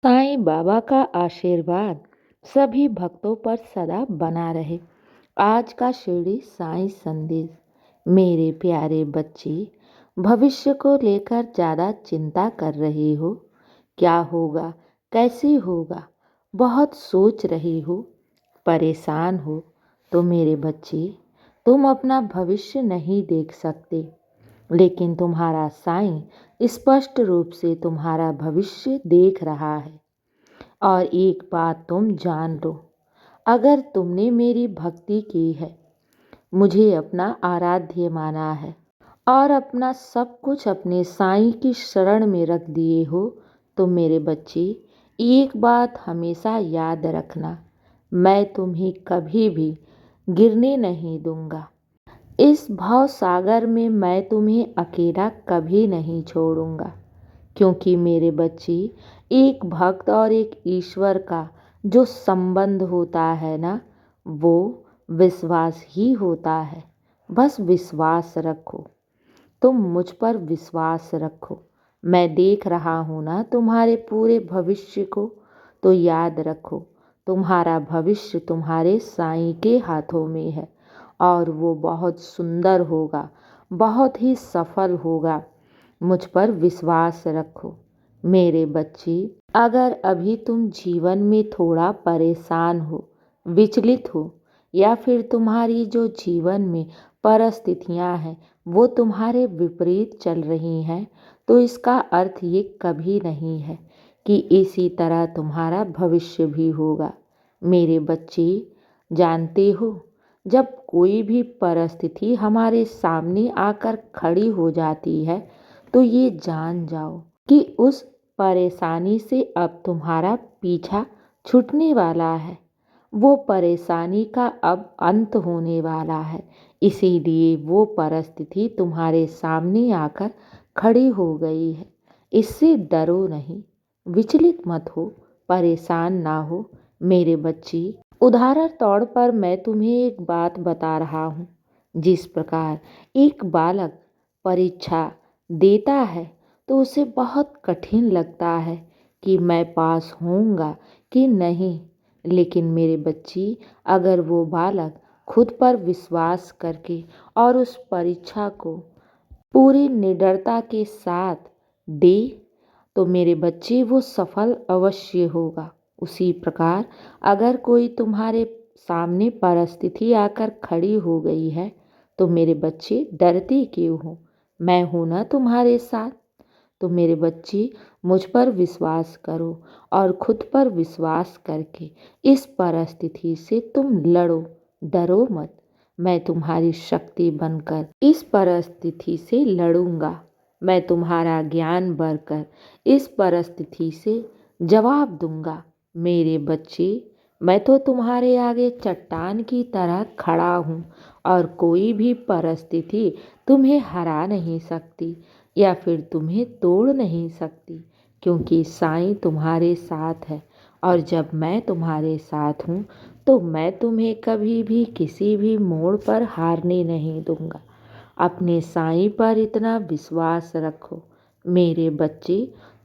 साईं बाबा का आशीर्वाद सभी भक्तों पर सदा बना रहे। आज का शिरडी साईं संदेश। मेरे प्यारे बच्चे, भविष्य को लेकर ज़्यादा चिंता कर रही हो। क्या होगा, कैसे होगा, बहुत सोच रही हो, परेशान हो। तो मेरे बच्चे, तुम अपना भविष्य नहीं देख सकते, लेकिन तुम्हारा साईं स्पष्ट रूप से तुम्हारा भविष्य देख रहा है। और एक बात तुम जान लो, अगर तुमने मेरी भक्ति की है, मुझे अपना आराध्य माना है और अपना सब कुछ अपने साईं की शरण में रख दिए हो, तो मेरे बच्चे एक बात हमेशा याद रखना, मैं तुम्हें कभी भी गिरने नहीं दूंगा। इस भव सागर में मैं तुम्हें अकेला कभी नहीं छोड़ूंगा, क्योंकि मेरे बच्चे, एक भक्त और एक ईश्वर का जो संबंध होता है ना, वो विश्वास ही होता है। बस विश्वास रखो, तुम मुझ पर विश्वास रखो। मैं देख रहा हूँ ना तुम्हारे पूरे भविष्य को। तो याद रखो, तुम्हारा भविष्य तुम्हारे साईं के हाथों में है और वो बहुत सुंदर होगा, बहुत ही सफल होगा। मुझ पर विश्वास रखो मेरे बच्चे। अगर अभी तुम जीवन में थोड़ा परेशान हो, विचलित हो, या फिर तुम्हारी जो जीवन में परिस्थितियां हैं वो तुम्हारे विपरीत चल रही हैं, तो इसका अर्थ ये कभी नहीं है कि इसी तरह तुम्हारा भविष्य भी होगा। मेरे बच्चे, जानते हो, जब कोई भी परिस्थिति हमारे सामने आकर खड़ी हो जाती है, तो ये जान जाओ कि उस परेशानी से अब तुम्हारा पीछा छूटने वाला है। वो परेशानी का अब अंत होने वाला है। इसीलिए वो परिस्थिति तुम्हारे सामने आकर खड़ी हो गई है। इससे डरो नहीं, विचलित मत हो, परेशान ना हो मेरे बच्चे। उदाहरण तौर पर मैं तुम्हें एक बात बता रहा हूँ। जिस प्रकार एक बालक परीक्षा देता है तो उसे बहुत कठिन लगता है कि मैं पास होऊंगा कि नहीं, लेकिन मेरे बच्ची, अगर वो बालक खुद पर विश्वास करके और उस परीक्षा को पूरी निडरता के साथ दे, तो मेरे बच्चे वो सफल अवश्य होगा। उसी प्रकार अगर कोई तुम्हारे सामने परिस्थिति आकर खड़ी हो गई है, तो मेरे बच्चे डरते क्यों हो, मैं हूं ना तुम्हारे साथ। तो मेरे बच्चे, मुझ पर विश्वास करो और खुद पर विश्वास करके इस परिस्थिति से तुम लड़ो, डरो मत। मैं तुम्हारी शक्ति बनकर इस परिस्थिति से लड़ूंगा। मैं तुम्हारा ज्ञान बढ़कर इस परिस्थिति से जवाब दूंगा। मेरे बच्चे, मैं तो तुम्हारे आगे चट्टान की तरह खड़ा हूँ और कोई भी परिस्थिति तुम्हें हरा नहीं सकती या फिर तुम्हें तोड़ नहीं सकती, क्योंकि साईं तुम्हारे साथ है। और जब मैं तुम्हारे साथ हूँ, तो मैं तुम्हें कभी भी किसी भी मोड़ पर हारने नहीं दूंगा। अपने साईं पर इतना विश्वास रखो मेरे बच्चे।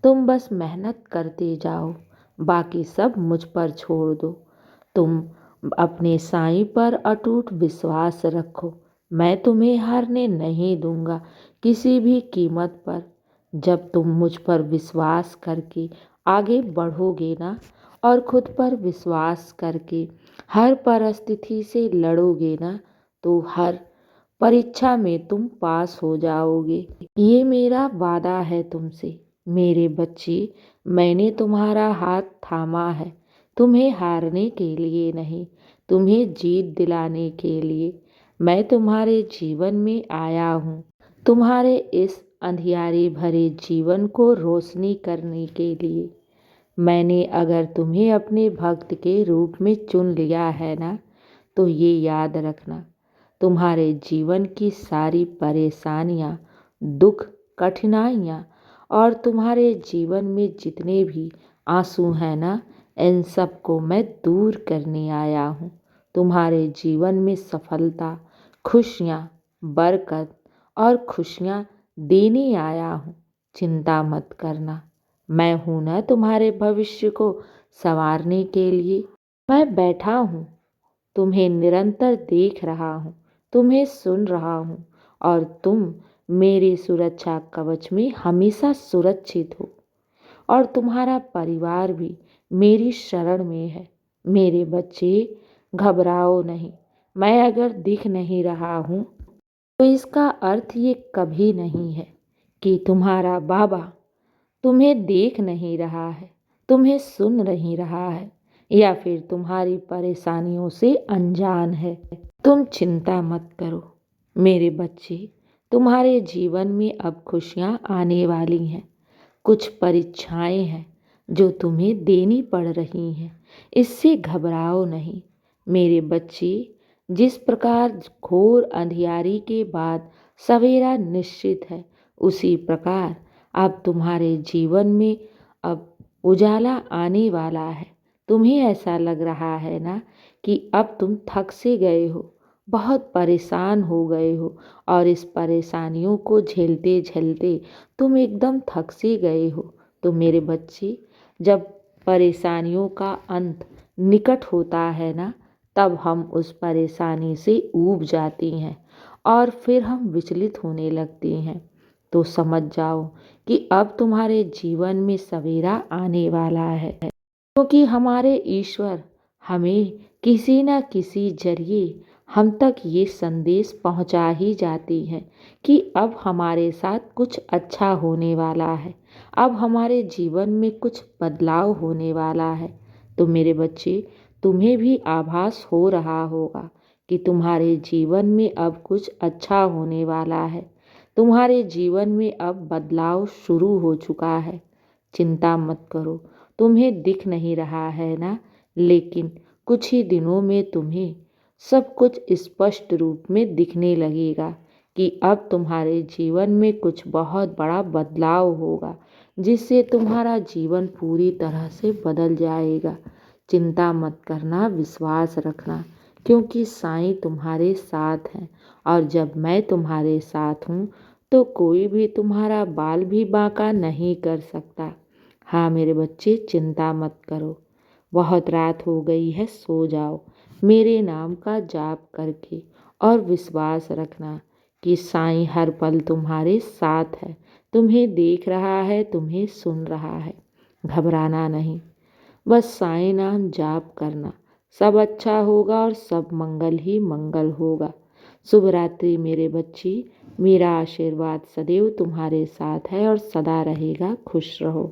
तुम बस मेहनत करते जाओ, बाकी सब मुझ पर छोड़ दो। तुम अपने साईं पर अटूट विश्वास रखो। मैं तुम्हें हारने नहीं दूंगा किसी भी कीमत पर। जब तुम मुझ पर विश्वास करके आगे बढ़ोगे ना, और खुद पर विश्वास करके हर परिस्थिति से लड़ोगे ना, तो हर परीक्षा में तुम पास हो जाओगे। ये मेरा वादा है तुमसे मेरे बच्चे। मैंने तुम्हारा हाथ थामा है, तुम्हें हारने के लिए नहीं, तुम्हें जीत दिलाने के लिए। मैं तुम्हारे जीवन में आया हूँ, तुम्हारे इस अंधियारे भरे जीवन को रोशनी करने के लिए। मैंने अगर तुम्हें अपने भक्त के रूप में चुन लिया है ना, तो ये याद रखना, तुम्हारे जीवन की सारी परेशानियाँ, दुख, कठिनाइयाँ और तुम्हारे जीवन में जितने भी आंसू हैं ना, इन सब को मैं दूर करने आया हूँ। तुम्हारे जीवन में सफलता, खुशियाँ, बरकत और खुशियाँ देने आया हूँ। चिंता मत करना मैं हूं ना तुम्हारे भविष्य को संवारने के लिए। मैं बैठा हूँ, तुम्हें निरंतर देख रहा हूँ, तुम्हें सुन रहा हूँ, और तुम मेरे सुरक्षा कवच में हमेशा सुरक्षित हो। और तुम्हारा परिवार भी मेरी शरण में है। मेरे बच्चे, घबराओ नहीं। मैं अगर दिख नहीं रहा हूँ तो इसका अर्थ ये कभी नहीं है कि तुम्हारा बाबा तुम्हें देख नहीं रहा है, तुम्हें सुन नहीं रहा है, या फिर तुम्हारी परेशानियों से अनजान है। तुम चिंता मत करो मेरे बच्चे। तुम्हारे जीवन में अब खुशियाँ आने वाली हैं। कुछ परीक्षाएं हैं जो तुम्हें देनी पड़ रही हैं, इससे घबराओ नहीं मेरे बच्चे। जिस प्रकार घोर अंधियारी के बाद सवेरा निश्चित है, उसी प्रकार अब तुम्हारे जीवन में अब उजाला आने वाला है। तुम्हें ऐसा लग रहा है ना कि अब तुम थक से गए हो, बहुत परेशान हो गए हो, और इस परेशानियों को झेलते झेलते तुम एकदम थक से गए हो। तो मेरे बच्चे, जब परेशानियों का अंत निकट होता है ना, तब हम उस परेशानी से ऊब जाती हैं और फिर हम विचलित होने लगती हैं। तो समझ जाओ कि अब तुम्हारे जीवन में सवेरा आने वाला है, क्योंकि हमारे ईश्वर हमें किसी न किसी जरिए हम तक ये संदेश पहुंचा ही जाती हैं कि अब हमारे साथ कुछ अच्छा होने वाला है, अब हमारे जीवन में कुछ बदलाव होने वाला है। तो मेरे बच्चे, तुम्हें भी आभास हो रहा होगा कि तुम्हारे जीवन में अब कुछ अच्छा होने वाला है। तुम्हारे जीवन में अब बदलाव शुरू हो चुका है। चिंता मत करो, तुम्हें दिख नहीं रहा है ना, लेकिन कुछ ही दिनों में तुम्हें सब कुछ स्पष्ट रूप में दिखने लगेगा कि अब तुम्हारे जीवन में कुछ बहुत बड़ा बदलाव होगा, जिससे तुम्हारा जीवन पूरी तरह से बदल जाएगा। चिंता मत करना, विश्वास रखना, क्योंकि साईं तुम्हारे साथ हैं। और जब मैं तुम्हारे साथ हूँ तो कोई भी तुम्हारा बाल भी बांका नहीं कर सकता। हाँ मेरे बच्चे, चिंता मत करो। बहुत रात हो गई है, सो जाओ मेरे नाम का जाप करके, और विश्वास रखना कि साईं हर पल तुम्हारे साथ है, तुम्हें देख रहा है, तुम्हें सुन रहा है। घबराना नहीं, बस साईं नाम जाप करना। सब अच्छा होगा और सब मंगल ही मंगल होगा। शुभ रात्रि मेरे बच्चे। मेरा आशीर्वाद सदैव तुम्हारे साथ है और सदा रहेगा। खुश रहो।